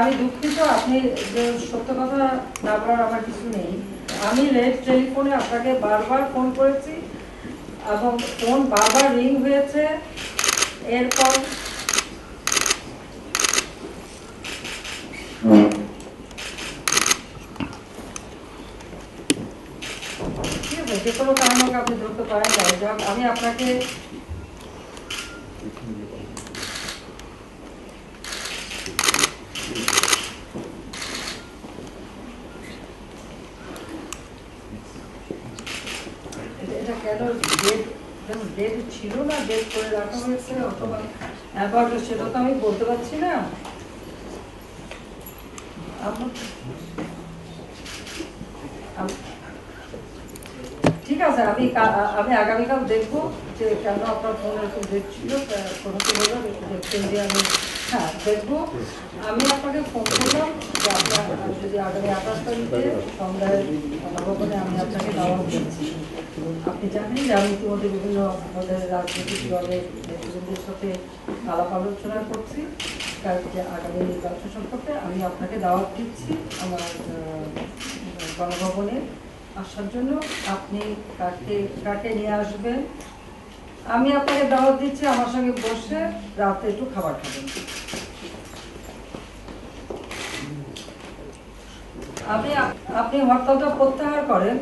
আমি দুঃখিত, আপনি যে সত্য কথা না বলার আমার কিছু নেই। আমি রেড টেলিফোনে আপনাকে বারবার ফোন করেছি এবং ফোন বারবার রিং হয়েছে। এরপর ঠিক আছে, যে কোনো কারণ আপনি ধরতে পারেন। যাই হোক, আমি আপনাকে এটা কেন ডেট ছিল না, ডেট করে রাখা হয়েছে অথবা অ্যাবাউট, সেটা তো আমি বলতে পারছি না। ঠিক আছে, আমি আগামীকাল দেখবো যে কেন আপনার ফোন এরকম ডেট ছিল, কোনোটি হলো দেখছেন যে আমি হ্যাঁ দেখবো। আমি আপনাকে ফোন করলাম যে আপনার যদি আগামী 28 তারিখে সন্ধ্যায় গণভবনে আমি আপনাকে দাওয়াত দিচ্ছি। আপনি জানেন যে আমি ইতিমধ্যে বিভিন্ন আমাদের রাজনৈতিক দলের নেতৃবৃন্দের সাথে আলাপ আলোচনা করছি যে আগামী নির্বাচন সম্পর্কে। আমি আপনাকে দাওয়াত দিচ্ছি আমার গণভবনে আসার জন্য। আপনি কাকে কাকে নিয়ে আসবেন আমি আপনাকে দাওয়াত দিচ্ছি, আমার সঙ্গে বসে রাতে একটু খাবার খাবেন। আপনি হরতালটা প্রত্যাহার করেন।